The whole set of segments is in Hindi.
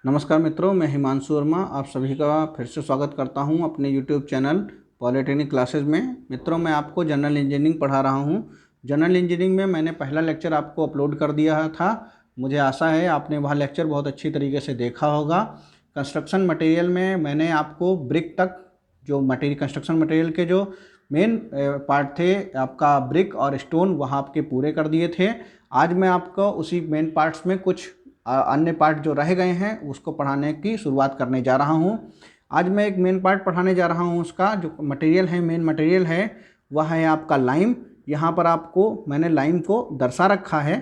नमस्कार मित्रों, मैं हिमांशु वर्मा आप सभी का फिर से स्वागत करता हूं अपने YouTube चैनल पॉलिटेक्निक क्लासेस में। मित्रों, मैं आपको जनरल इंजीनियरिंग पढ़ा रहा हूं। जनरल इंजीनियरिंग में मैंने पहला लेक्चर आपको अपलोड कर दिया था। मुझे आशा है आपने वह लेक्चर बहुत अच्छी तरीके से देखा होगा। कंस्ट्रक्शन मटेरियल में मैंने आपको ब्रिक तक जो मटेरियल कंस्ट्रक्शन मटेरियल के जो मेन पार्ट थे आपका ब्रिक और स्टोन वहाँ आपके पूरे कर दिए थे। आज मैं आपको उसी मेन पार्ट्स में कुछ अन्य पार्ट जो रह गए हैं उसको पढ़ाने की शुरुआत करने जा रहा हूं। आज मैं एक मेन पार्ट पढ़ाने जा रहा हूं। उसका जो मटेरियल है, मेन मटेरियल है, वह है आपका लाइम। यहाँ पर आपको मैंने लाइम को दर्शा रखा है,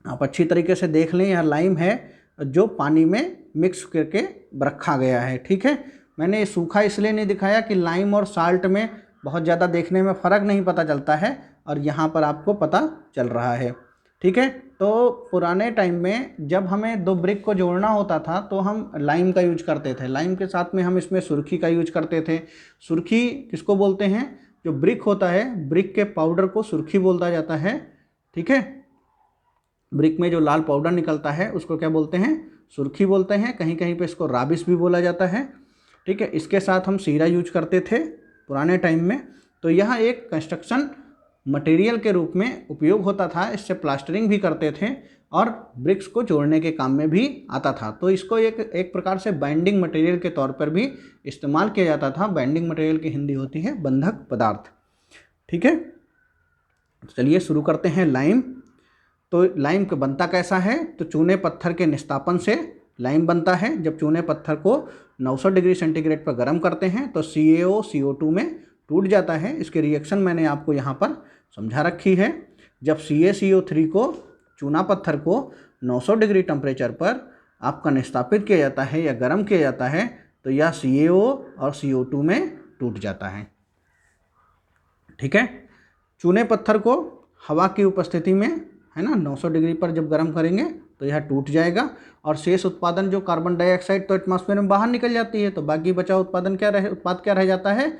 आप अच्छी तरीके से देख लें। यह लाइम है जो पानी में मिक्स करके रखा गया है। ठीक है, मैंने ये सूखा इसलिए नहीं दिखाया कि लाइम और साल्ट में बहुत ज़्यादा देखने में फ़र्क नहीं पता चलता है, और यहाँ पर आपको पता चल रहा है। ठीक है, तो पुराने टाइम में जब हमें दो ब्रिक को जोड़ना होता था तो हम लाइम का यूज करते थे। लाइम के साथ में हम इसमें सुर्खी का यूज करते थे। सुर्खी किसको बोलते हैं? जो ब्रिक होता है, ब्रिक के पाउडर को सुर्खी बोलता जाता है। ठीक है, ब्रिक में जो लाल पाउडर निकलता है उसको क्या बोलते हैं? सुर्खी बोलते हैं। कहीं कहीं पे इसको राबिस भी बोला जाता है। ठीक है, इसके साथ हम सीरा यूज करते थे पुराने टाइम में। तो यह एक कंस्ट्रक्शन मटेरियल के रूप में उपयोग होता था। इससे प्लास्टरिंग भी करते थे और ब्रिक्स को जोड़ने के काम में भी आता था। तो इसको एक प्रकार से बाइंडिंग मटेरियल के तौर पर भी इस्तेमाल किया जाता था। बाइंडिंग मटेरियल की हिंदी होती है बंधक पदार्थ। ठीक है, तो चलिए शुरू करते हैं। लाइम। तो लाइम का बनता कैसा है? तो चूने पत्थर के निस्तापन से लाइम बनता है। जब चूने पत्थर को 900 डिग्री सेंटीग्रेड पर गर्म करते हैं तो CaO CO2 में टूट जाता है। इसके रिएक्शन मैंने आपको यहाँ पर समझा रखी है। जब CaCO3 को, चूना पत्थर को 900 डिग्री टेम्परेचर पर आपका निस्तापित किया जाता है या गर्म किया जाता है तो यह CaO और CO2 में टूट जाता है। ठीक है, चूने पत्थर को हवा की उपस्थिति में, है ना, 900 डिग्री पर जब गर्म करेंगे तो यह टूट जाएगा और शेष उत्पादन जो कार्बन डाइऑक्साइड तो एटमॉस्फेयर में बाहर निकल जाती है, तो बाकी बचा उत्पाद क्या रह जाता है?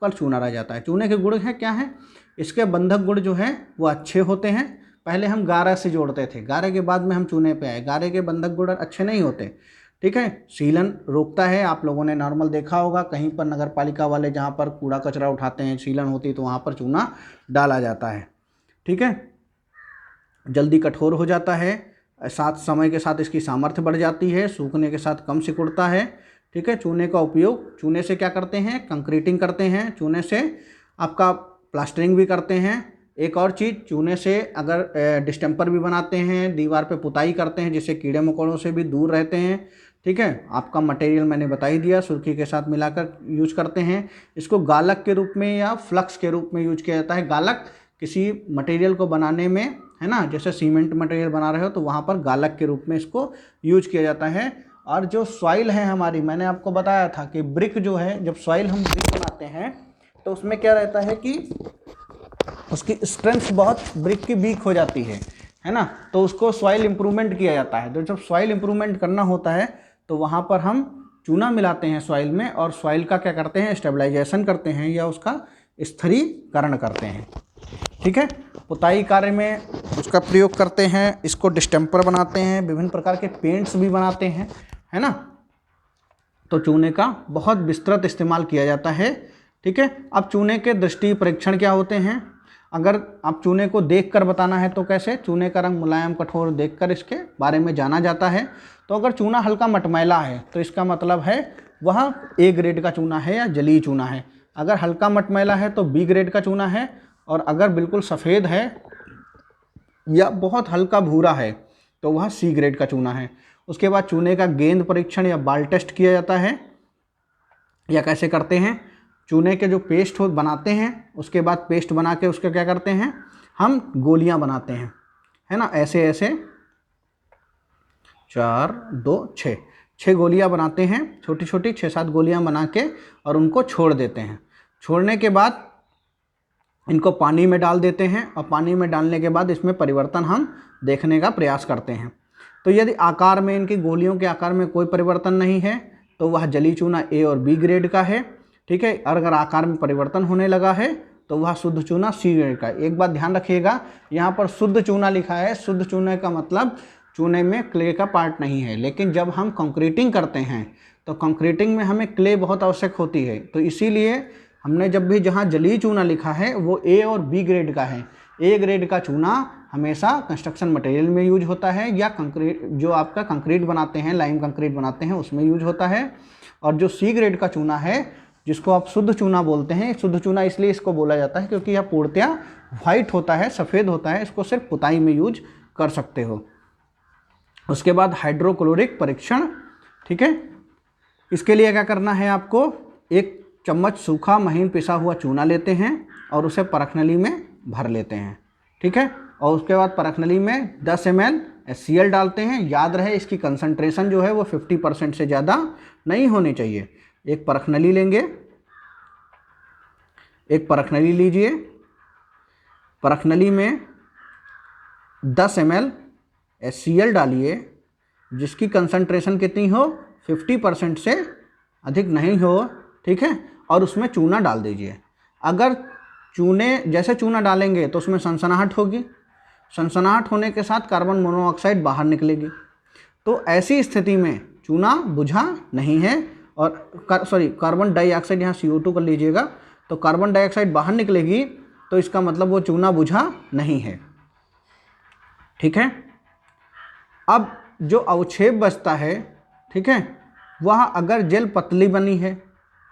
कल चूना रह जाता है। चूने के गुण हैं क्या हैं? इसके बंधक गुण जो हैं वो अच्छे होते हैं। पहले हम गारा से जोड़ते थे, गारे के बाद में हम चूने पे आए। गारे के बंधक गुण अच्छे नहीं होते। ठीक है, सीलन रोकता है। आप लोगों ने नॉर्मल देखा होगा कहीं पर नगर पालिका वाले जहाँ पर कूड़ा कचरा उठाते हैं, सीलन होती है तो वहाँ पर चूना डाला जाता है। ठीक है, जल्दी कठोर हो जाता है। साथ समय के साथ इसकी सामर्थ्य बढ़ जाती है। सूखने के साथ कम सिकुड़ता है। ठीक है, चूने का उपयोग, चूने से क्या करते हैं? कंक्रीटिंग करते हैं। चूने से आपका प्लास्टरिंग भी करते हैं। एक और चीज़, चूने से अगर डिस्टेम्पर भी बनाते हैं, दीवार पे पुताई करते हैं, जिससे कीड़े मकोड़ों से भी दूर रहते हैं। ठीक है, आपका मटेरियल मैंने बता ही दिया, सुर्खी के साथ मिलाकर यूज करते हैं। इसको गालक के रूप में या फ्लक्स के रूप में यूज किया जाता है। गालक किसी मटेरियल को बनाने में, है ना, जैसे सीमेंट मटेरियल बना रहे हो तो वहाँ पर गालक के रूप में इसको यूज किया जाता है। और जो सॉइल है हमारी, मैंने आपको बताया था कि ब्रिक जो है, जब सॉइल हम ब्रिक बनाते हैं तो उसमें क्या रहता है कि उसकी स्ट्रेंथ बहुत ब्रिक की वीक हो जाती है ना, तो उसको सॉइल इम्प्रूवमेंट किया जाता है। तो जब सॉइल इम्प्रूवमेंट करना होता है तो वहाँ पर हम चूना मिलाते हैं सॉइल में, और सॉइल का क्या करते हैं? स्टेबलाइजेशन करते हैं या उसका स्थिरीकरण करते हैं। ठीक है, पुताई कार्य में उसका प्रयोग करते हैं। इसको डिस्टेम्पर बनाते हैं, विभिन्न प्रकार के पेंट्स भी बनाते हैं, है ना। तो चूने का बहुत विस्तृत इस्तेमाल किया जाता है। ठीक है, अब चूने के दृष्टि परीक्षण क्या होते हैं? अगर आप चूने को देखकर बताना है तो कैसे? चूने का रंग मुलायम कठोर देखकर इसके बारे में जाना जाता है। तो अगर चूना हल्का मटमैला है तो इसका मतलब है वह A ग्रेड का चूना है या जलीय चूना है। अगर हल्का मटमैला है तो B ग्रेड का चूना है, और अगर बिल्कुल सफ़ेद है या बहुत हल्का भूरा है तो वह C ग्रेड का चूना है। उसके बाद चूने का गेंद परीक्षण या बाल टेस्ट किया जाता है। या कैसे करते हैं? चूने के जो पेस्ट हो बनाते हैं, उसके बाद पेस्ट बना के उसके क्या करते हैं? हम गोलियां बनाते हैं, है ना, ऐसे ऐसे 4 2 6 गोलियां बनाते हैं, छोटी छोटी 6-7 गोलियां बना के, और उनको छोड़ देते हैं। छोड़ने के बाद इनको पानी में डाल देते हैं, और पानी में डालने के बाद इसमें परिवर्तन हम देखने का प्रयास करते हैं। तो यदि आकार में, इनकी गोलियों के आकार में कोई परिवर्तन नहीं है तो वह जलीय चूना A और B ग्रेड का है। ठीक है, और अगर आकार में परिवर्तन होने लगा है तो वह शुद्ध चूना C ग्रेड का है। एक बात ध्यान रखिएगा, यहाँ पर शुद्ध चूना लिखा है। शुद्ध चूने का मतलब चूने में क्ले का पार्ट नहीं है। लेकिन जब हम कंक्रीटिंग करते हैं तो कंक्रीटिंग में हमें क्ले बहुत आवश्यक होती है। तो इसीलिए हमने जब भी जहाँ जलीय चूना लिखा है वो ए और बी ग्रेड का है। ए ग्रेड का चूना हमेशा कंस्ट्रक्शन मटेरियल में यूज होता है, या कंक्रीट जो आपका कंक्रीट बनाते हैं, लाइम कंक्रीट बनाते हैं, उसमें यूज होता है। और जो सी ग्रेड का चूना है जिसको आप शुद्ध चूना बोलते हैं, शुद्ध चूना इसलिए इसको बोला जाता है क्योंकि यह पूर्णतया वाइट होता है, सफ़ेद होता है, इसको सिर्फ पुताई में यूज कर सकते हो। उसके बाद हाइड्रोक्लोरिक परीक्षण, ठीक है। इसके लिए क्या करना है आपको, 1 चम्मच सूखा महीन पिसा हुआ चूना लेते हैं और उसे परखनली में भर लेते हैं, ठीक है। और उसके बाद परखनली में 10 ml HCl डालते हैं। याद रहे इसकी कंसंट्रेशन जो है वो 50% से ज़्यादा नहीं होनी चाहिए। एक परखनली लेंगे, एक परखनली लीजिए, परखनली में 10 ml HCl डालिए, जिसकी कंसंट्रेशन कितनी हो, 50% से अधिक नहीं हो, ठीक है। और उसमें चूना डाल दीजिए। अगर चूने जैसे चूना डालेंगे तो उसमें सनसनाहट होगी, सनसनाहट होने के साथ कार्बन मोनोऑक्साइड बाहर निकलेगी। तो ऐसी स्थिति में चूना बुझा नहीं है, और कार्बन डाइऑक्साइड, यहाँ CO2 कर लीजिएगा, तो कार्बन डाइऑक्साइड बाहर निकलेगी, तो इसका मतलब वो चूना बुझा नहीं है, ठीक है। अब जो अवक्षेप बचता है, ठीक है, वह अगर जेल पतली बनी है,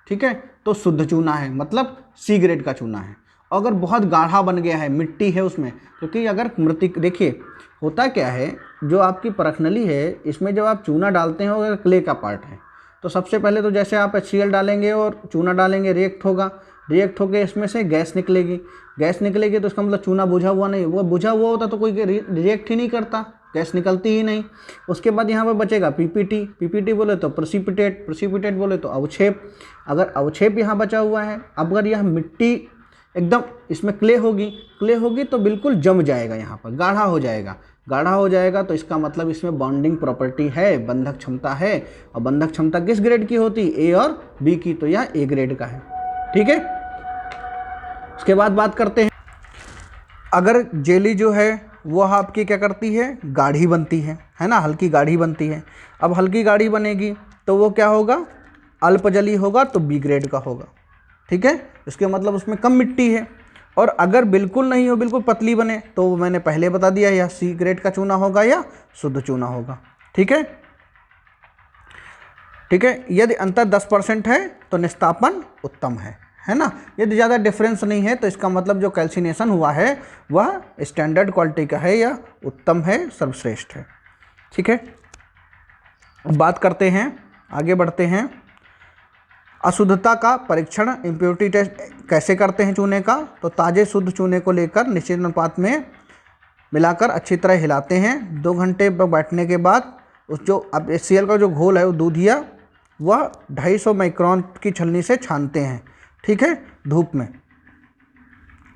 ठीक है, तो शुद्ध चूना है, मतलब सी ग्रेड का चूना है। अगर बहुत गाढ़ा बन गया है, मिट्टी है उसमें, क्योंकि अगर मृतिक, देखिए होता क्या है, जो आपकी परखनली है इसमें जब आप चूना डालते हैं अगर क्ले का पार्ट है तो सबसे पहले तो जैसे आप HCl डालेंगे और चूना डालेंगे, रिएक्ट होगा, रिएक्ट होकर इसमें से गैस निकलेगी, गैस निकलेगी तो इसका मतलब चूना बुझा हुआ नहीं। वो बुझा हुआ होता तो कोई रिएक्ट ही नहीं करता, गैस निकलती ही नहीं। उसके बाद यहाँ पर बचेगा PPT, PPT बोले तो प्रेसिपिटेट, प्रेसिपिटेट बोले तो अवक्षेप। अगर अवक्षेप यहाँ बचा हुआ है, अगर यह मिट्टी एकदम इसमें क्ले होगी तो बिल्कुल जम जाएगा, यहाँ पर गाढ़ा हो जाएगा, गाढ़ा हो जाएगा तो इसका मतलब इसमें बॉन्डिंग प्रॉपर्टी है, बंधक क्षमता है। और बंधक क्षमता किस ग्रेड की होती, ए और बी की, तो यह ए ग्रेड का है, ठीक है। उसके बाद बात करते हैं, अगर जेली जो है वह आपकी क्या करती है, गाढ़ी बनती है ना, हल्की गाढ़ी बनती है। अब हल्की गाढ़ी बनेगी तो वो क्या होगा, अल्पजली होगा, तो बी ग्रेड का होगा, ठीक है। इसके मतलब उसमें कम मिट्टी है। और अगर बिल्कुल नहीं हो, बिल्कुल पतली बने, तो मैंने पहले बता दिया, या सी ग्रेड का चूना होगा या शुद्ध चूना होगा, ठीक है, ठीक है। यदि अंतर 10% है तो निस्तापन उत्तम है ना। यदि ज़्यादा डिफरेंस नहीं है तो इसका मतलब जो कैल्सिनेशन हुआ है वह स्टैंडर्ड क्वालिटी का है या उत्तम है, सर्वश्रेष्ठ है, ठीक है। अब बात करते हैं, आगे बढ़ते हैं, अशुद्धता का परीक्षण, इम्प्योरिटी टेस्ट कैसे करते हैं चूने का। तो ताज़े शुद्ध चूने को लेकर निश्चित अनुपात में मिलाकर अच्छी तरह हिलाते हैं। 2 घंटे पर बैठने के बाद उस जो अब HCl का जो घोल है वो दूधिया, वह 250 माइक्रोन की छलनी से छानते हैं, ठीक है। धूप में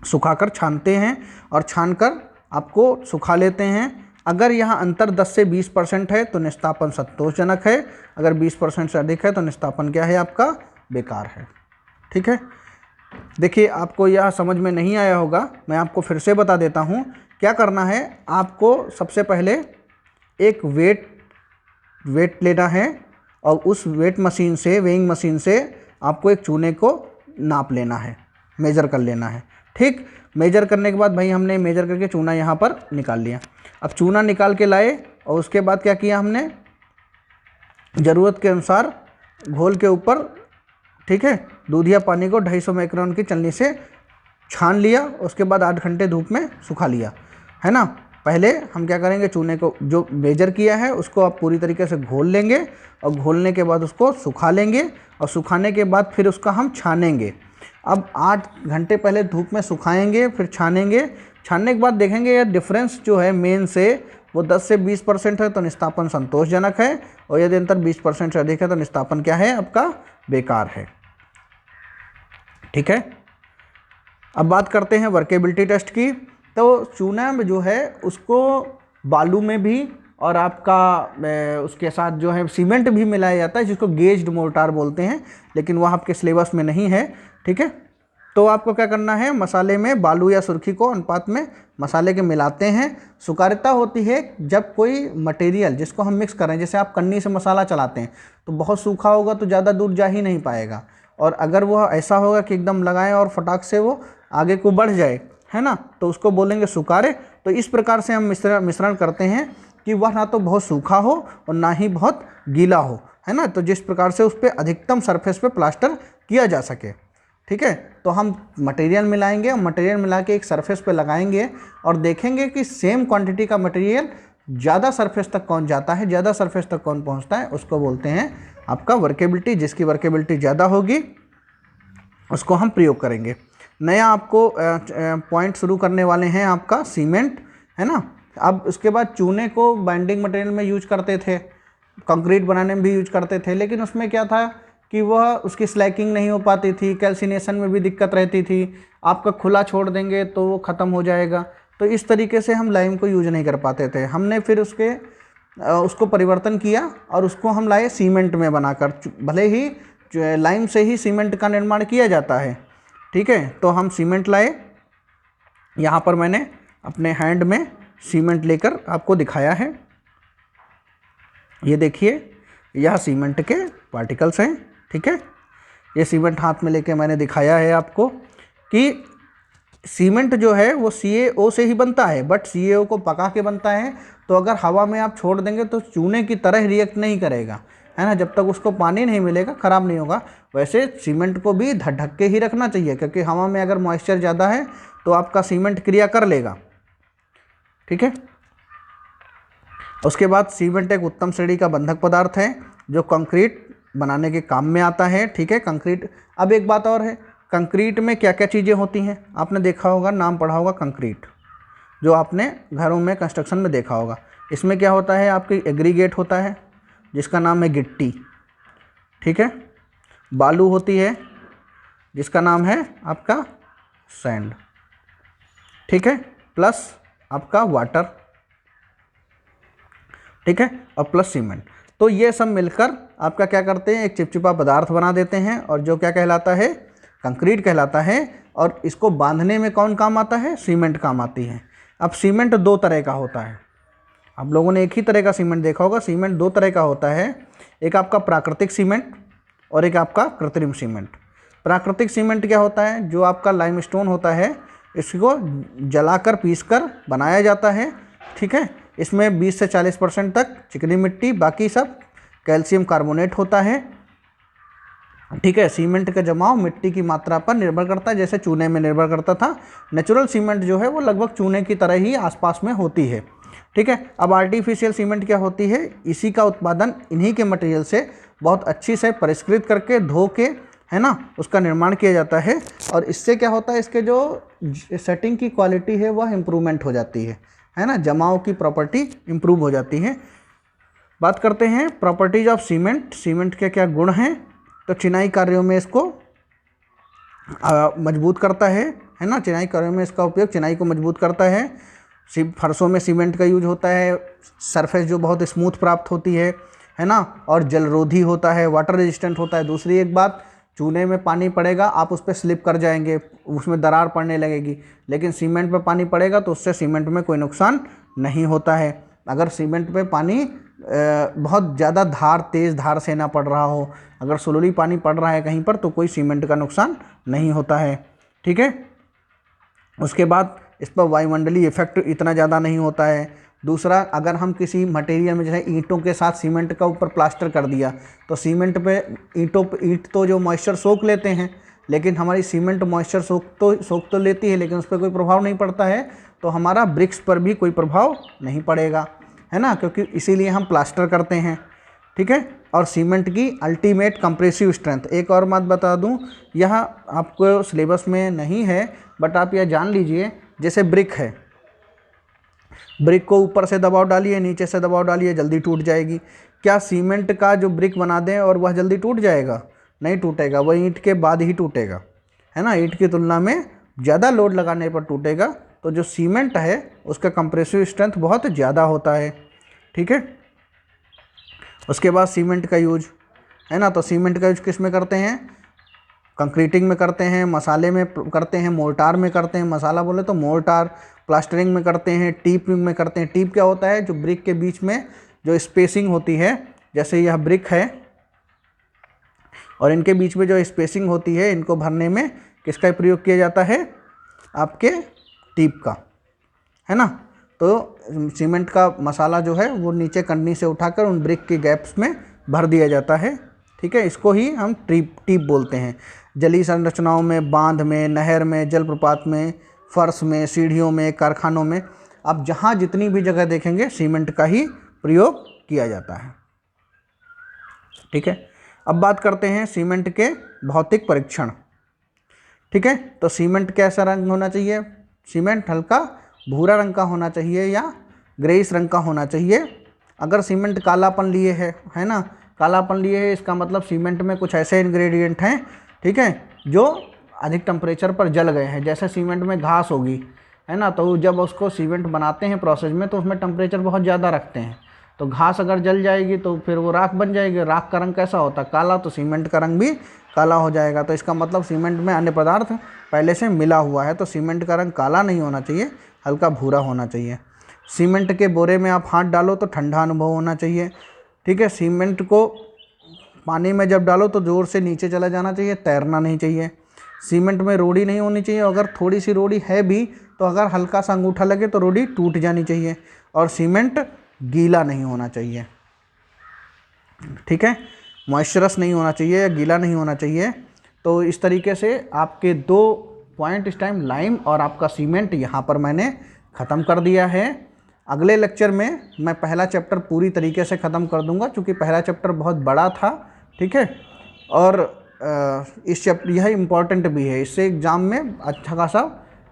सुखाकर छानते हैं और छानकर आपको सुखा लेते हैं। अगर यहाँ अंतर 10 से 20% है तो निस्तापन संतोषजनक है, अगर 20% से अधिक है तो निस्तापन क्या है आपका, बेकार है, ठीक है। देखिए आपको यह समझ में नहीं आया होगा, मैं आपको फिर से बता देता हूँ क्या करना है। आपको सबसे पहले एक वेट लेना है और उस वेट मशीन से, वेइंग मशीन से आपको एक चूने को नाप लेना है, मेजर कर लेना है, ठीक। मेजर करने के बाद भाई हमने मेजर करके चूना यहाँ पर निकाल लिया। अब चूना निकाल के लाए और उसके बाद क्या किया हमने, ज़रूरत के अनुसार घोल के ऊपर, ठीक है, दूधिया पानी को 250 माइक्रोन की छलनी से छान लिया। उसके बाद 8 घंटे धूप में सुखा लिया, है ना। पहले हम क्या करेंगे, चूने को जो मेजर किया है उसको आप पूरी तरीके से घोल लेंगे और घोलने के बाद उसको सुखा लेंगे और सुखाने के बाद फिर उसका हम छानेंगे। अब 8 घंटे पहले धूप में सुखाएंगे, फिर छानेंगे। छानने के बाद देखेंगे यह डिफरेंस जो है मेन से वो 10 से 20% है तो निस्तापन संतोषजनक है, और यदि अंतर 20% से अधिक है तो निस्तापन क्या है आपका, बेकार है, ठीक है। अब बात करते हैं वर्केबिलिटी टेस्ट की। तो चूना में जो है उसको बालू में भी और आपका उसके साथ जो है सीमेंट भी मिलाया जाता है, जिसको गेज्ड मोर्टार बोलते हैं, लेकिन वह आपके सिलेबस में नहीं है, ठीक है। तो आपको क्या करना है, मसाले में बालू या सुर्खी को अनुपात में मसाले के मिलाते हैं। सुकार्यता होती है जब कोई मटेरियल जिसको हम मिक्स कर रहे हैं, जैसे आप कन्नी से मसाला चलाते हैं तो बहुत सूखा होगा तो ज़्यादा दूर जा ही नहीं पाएगा, और अगर वह ऐसा होगा कि एकदम लगाएं और फटाक से वो आगे को बढ़ जाए, है ना, तो उसको बोलेंगे सुकारे। तो इस प्रकार से हम मिश्रण करते हैं कि वह ना तो बहुत सूखा हो और ना ही बहुत गीला हो, है ना, तो जिस प्रकार से उस पर अधिकतम सरफेस पे प्लास्टर किया जा सके। ठीक है, तो हम मटेरियल मिलाएंगे और मटेरियल मिला के एक सरफेस पे लगाएंगे और देखेंगे कि सेम क्वांटिटी का मटेरियल ज़्यादा सरफेस तक कौन जाता है, ज़्यादा सरफेस तक कौन पहुंचता है, उसको बोलते हैं आपका वर्केबिलिटी। जिसकी वर्केबिलिटी ज़्यादा होगी उसको हम प्रयोग करेंगे। नया आपको पॉइंट शुरू करने वाले हैं आपका सीमेंट, है ना। अब उसके बाद चूने को बाइंडिंग मटेरियल में यूज करते थे, कंक्रीट बनाने में भी यूज करते थे, लेकिन उसमें क्या था कि वह उसकी स्लैकिंग नहीं हो पाती थी, कैल्सिनेशन में भी दिक्कत रहती थी, आपका खुला छोड़ देंगे तो वो ख़त्म हो जाएगा। तो इस तरीके से हम लाइम को यूज नहीं कर पाते थे। हमने फिर उसको परिवर्तन किया और उसको हम लाए सीमेंट में बनाकर। भले ही लाइम से ही सीमेंट का निर्माण किया जाता है, ठीक है, तो हम सीमेंट लाए। यहाँ पर मैंने अपने हैंड में सीमेंट लेकर आपको दिखाया है। ये देखिए, यह सीमेंट के पार्टिकल्स हैं, ठीक है। ये सीमेंट हाथ में लेके मैंने दिखाया है आपको कि सीमेंट जो है वो CaO से ही बनता है, बट CaO को पका के बनता है। तो अगर हवा में आप छोड़ देंगे तो चूने की तरह रिएक्ट नहीं करेगा, है ना, जब तक उसको पानी नहीं मिलेगा ख़राब नहीं होगा। वैसे सीमेंट को भी ढक के ही रखना चाहिए, क्योंकि हवा में अगर मॉइस्चर ज़्यादा है तो आपका सीमेंट क्रिया कर लेगा, ठीक है। उसके बाद सीमेंट एक उत्तम श्रेणी का बंधक पदार्थ है जो कंक्रीट बनाने के काम में आता है, ठीक है। कंक्रीट, अब एक बात और है, कंक्रीट में क्या क्या चीज़ें होती हैं आपने देखा होगा, नाम पढ़ा होगा कंक्रीट, जो आपने घरों में कंस्ट्रक्शन में देखा होगा। इसमें क्या होता है, आपकी एग्रीगेट होता है जिसका नाम है गिट्टी, ठीक है। बालू होती है जिसका नाम है आपका सैंड, ठीक है, प्लस आपका वाटर, ठीक है, और प्लस सीमेंट। तो ये सब मिलकर आपका क्या करते हैं, एक चिपचिपा पदार्थ बना देते हैं, और जो क्या कहलाता है, कंक्रीट कहलाता है। और इसको बांधने में कौन काम आता है, सीमेंट काम आती है। अब सीमेंट दो तरह का होता है, आप लोगों ने एक ही तरह का सीमेंट देखा होगा। सीमेंट दो तरह का होता है, एक आपका प्राकृतिक सीमेंट और एक आपका कृत्रिम सीमेंट। प्राकृतिक सीमेंट क्या होता है, जो आपका लाइमस्टोन होता है, इसको जलाकर पीसकर बनाया जाता है, ठीक है। इसमें 20 से 40% तक चिकनी मिट्टी, बाकी सब कैल्शियम कार्बोनेट होता है, ठीक है। सीमेंट का जमाव मिट्टी की मात्रा पर निर्भर करता है, जैसे चूने में निर्भर करता था। नेचुरल सीमेंट जो है वो लगभग चूने की तरह ही आसपास में होती है, ठीक है। अब आर्टिफिशियल सीमेंट क्या होती है, इसी का उत्पादन इन्हीं के मटेरियल से बहुत अच्छी से परिष्कृत करके धो के, है ना, उसका निर्माण किया जाता है। और इससे क्या होता है, इसके जो सेटिंग की क्वालिटी है वह इम्प्रूवमेंट हो जाती है ना, जमाव की प्रॉपर्टी इम्प्रूव हो जाती है। बात करते हैं प्रॉपर्टीज ऑफ सीमेंट। सीमेंट के क्या गुण हैं, तो चिनाई कार्यों में इसको मजबूत करता है ना, चिनाई कार्यों में इसका उपयोग चिनाई को मजबूत करता है। फर्शों में सीमेंट का यूज होता है, सरफेस जो बहुत स्मूथ प्राप्त होती है ना, और जलरोधी होता है, वाटर रेजिस्टेंट होता है। दूसरी एक बात, चूने में पानी पड़ेगा आप उस पर स्लिप कर जाएंगे, उसमें दरार पड़ने लगेगी, लेकिन सीमेंट पे पानी पड़ेगा तो उससे सीमेंट में कोई नुकसान नहीं होता है। अगर सीमेंट पे पानी बहुत ज़्यादा तेज़ धार से ना पड़ रहा हो, अगर स्लोली पानी पड़ रहा है कहीं पर, तो कोई सीमेंट का नुकसान नहीं होता है, ठीक है। उसके बाद इस पर वायुमंडलीय इफेक्ट इतना ज़्यादा नहीं होता है। दूसरा, अगर हम किसी मटेरियल में, जैसे ईंटों के साथ सीमेंट का ऊपर प्लास्टर कर दिया, तो सीमेंट पे ईंट तो जो मॉइस्चर सोख लेते हैं, लेकिन हमारी सीमेंट मॉइस्चर सोख तो लेती है, लेकिन उस पर कोई प्रभाव नहीं पड़ता है। तो हमारा ब्रिक्स पर भी कोई प्रभाव नहीं पड़ेगा, है ना, क्योंकि इसीलिए हम प्लास्टर करते हैं, ठीक है। और सीमेंट की अल्टीमेट कंप्रेसिव स्ट्रेंथ, एक और बात बता दूं, यह आपको सिलेबस में नहीं है, बट आप यह जान लीजिए, जैसे ब्रिक है, ब्रिक को ऊपर से दबाव डालिए, नीचे से दबाव डालिए, जल्दी टूट जाएगी। क्या सीमेंट का जो ब्रिक बना दें और वह जल्दी टूट जाएगा? नहीं टूटेगा, वह ईंट के बाद ही टूटेगा, है ना, ईंट की तुलना में ज़्यादा लोड लगाने पर टूटेगा। तो जो सीमेंट है उसका कंप्रेसिव स्ट्रेंथ बहुत ज़्यादा होता है, ठीक है। उसके बाद सीमेंट का यूज, है ना, तो सीमेंट का यूज किस में करते हैं, कंक्रीटिंग में करते हैं, मसाले में करते हैं, मोर्टार में करते हैं। मसाला बोले तो मोर्टार, प्लास्टरिंग में करते हैं, टीप में करते हैं। टीप क्या होता है? जो ब्रिक के बीच में जो स्पेसिंग होती है, जैसे यह ब्रिक है और इनके बीच में जो स्पेसिंग होती है, इनको भरने में किसका प्रयोग किया जाता है? आपके टीप का, है ना। तो सीमेंट का मसाला जो है वो नीचे कन्नी से उठाकर उन ब्रिक के गैप्स में भर दिया जाता है, ठीक है। इसको ही हम टीप बोलते हैं। जलीय संरचनाओं में, बांध में, नहर में, जलप्रपात में, फर्श में, सीढ़ियों में, कारखानों में, आप जहाँ जितनी भी जगह देखेंगे सीमेंट का ही प्रयोग किया जाता है, ठीक है। अब बात करते हैं सीमेंट के भौतिक परीक्षण, ठीक है। तो सीमेंट कैसा रंग होना चाहिए? सीमेंट हल्का भूरा रंग का होना चाहिए या ग्रेइश रंग का होना चाहिए। अगर सीमेंट कालापन लिए है ना, कालापन लिए है, इसका मतलब सीमेंट में कुछ ऐसे इंग्रेडिएंट हैं, ठीक है, जो अधिक टेम्परेचर पर जल गए हैं। जैसे सीमेंट में घास होगी, है ना, तो जब उसको सीमेंट बनाते हैं प्रोसेस में, तो उसमें टेम्परेचर बहुत ज़्यादा रखते हैं। तो घास अगर जल जाएगी तो फिर वो राख बन जाएगी। राख का रंग कैसा होता है? काला। तो सीमेंट का रंग भी काला हो जाएगा। तो इसका मतलब सीमेंट में अन्य पदार्थ पहले से मिला हुआ है। तो सीमेंट का रंग काला नहीं होना चाहिए, हल्का भूरा होना चाहिए। सीमेंट के बोरे में आप हाथ डालो तो ठंडा अनुभव होना चाहिए, ठीक है। सीमेंट को पानी में जब डालो तो ज़ोर से नीचे चला जाना चाहिए, तैरना नहीं चाहिए। सीमेंट में रोड़ी नहीं होनी चाहिए। अगर थोड़ी सी रोड़ी है भी तो अगर हल्का सा अंगूठा लगे तो रोड़ी टूट जानी चाहिए। और सीमेंट गीला नहीं होना चाहिए, ठीक है, मॉइस्चरस नहीं होना चाहिए या गीला नहीं होना चाहिए। तो इस तरीके से आपके 2 पॉइंट इस टाइम लाइम और आपका सीमेंट यहाँ पर मैंने ख़त्म कर दिया है। अगले लेक्चर में मैं पहला चैप्टर पूरी तरीके से ख़त्म कर दूंगा, क्योंकि पहला चैप्टर बहुत बड़ा था, ठीक है। और इस चैप्टर यह इम्पॉर्टेंट भी है, इससे एग्ज़ाम में अच्छा खासा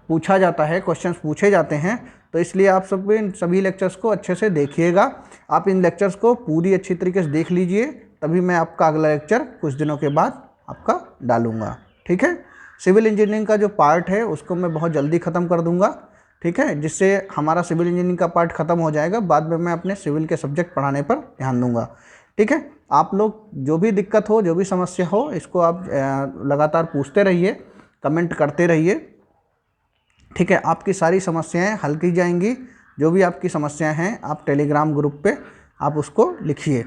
पूछा जाता है, क्वेश्चंस पूछे जाते हैं। तो इसलिए आप सब इन सभी लेक्चर्स को अच्छे से देखिएगा। आप इन लेक्चर्स को पूरी अच्छी तरीके से देख लीजिए, तभी मैं आपका अगला लेक्चर कुछ दिनों के बाद आपका डालूँगा, ठीक है। सिविल इंजीनियरिंग का जो पार्ट है उसको मैं बहुत जल्दी ख़त्म कर दूँगा, ठीक है, जिससे हमारा सिविल इंजीनियरिंग का पार्ट ख़त्म हो जाएगा। बाद में मैं अपने सिविल के सब्जेक्ट पढ़ाने पर ध्यान दूँगा, ठीक है। आप लोग जो भी दिक्कत हो, जो भी समस्या हो, इसको आप लगातार पूछते रहिए, कमेंट करते रहिए, ठीक है। आपकी सारी समस्याएं हल की जाएंगी। जो भी आपकी समस्याएं हैं आप टेलीग्राम ग्रुप पे आप उसको लिखिए।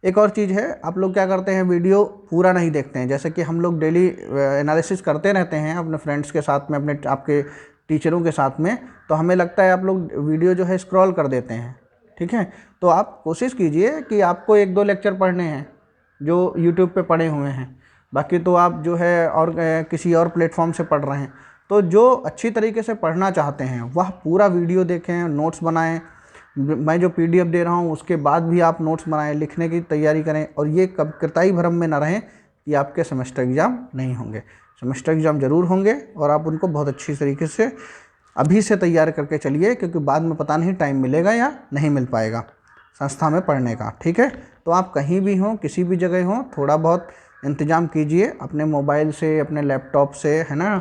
एक और चीज़ है, आप लोग क्या करते हैं, वीडियो पूरा नहीं देखते हैं। जैसे कि हम लोग डेली एनालिसिस करते रहते हैं अपने फ्रेंड्स के साथ में, अपने आपके टीचरों के साथ में, तो हमें लगता है आप लोग वीडियो जो है स्क्रॉल कर देते हैं, ठीक है। तो आप कोशिश कीजिए कि आपको 1-2 लेक्चर पढ़ने हैं जो यूट्यूब पे पढ़े हुए हैं, बाकी तो आप जो है और किसी और प्लेटफॉर्म से पढ़ रहे हैं। तो जो अच्छी तरीके से पढ़ना चाहते हैं वह पूरा वीडियो देखें, नोट्स बनाएं। मैं जो PDF दे रहा हूँ उसके बाद भी आप नोट्स बनाएं, लिखने की तैयारी करें। और ये कब कृताई भ्रम में ना रहें कि आपके सेमेस्टर एग्ज़ाम नहीं होंगे। सेमेस्टर एग्ज़ाम ज़रूर होंगे और आप उनको बहुत अच्छी तरीके से अभी से तैयार करके चलिए, क्योंकि बाद में पता नहीं टाइम मिलेगा या नहीं मिल पाएगा संस्था में पढ़ने का, ठीक है। तो आप कहीं भी हों, किसी भी जगह हों, थोड़ा बहुत इंतज़ाम कीजिए अपने मोबाइल से, अपने लैपटॉप से, है ना,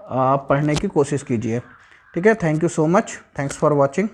आप पढ़ने की कोशिश कीजिए, ठीक है। Thank you so much, thanks for watching.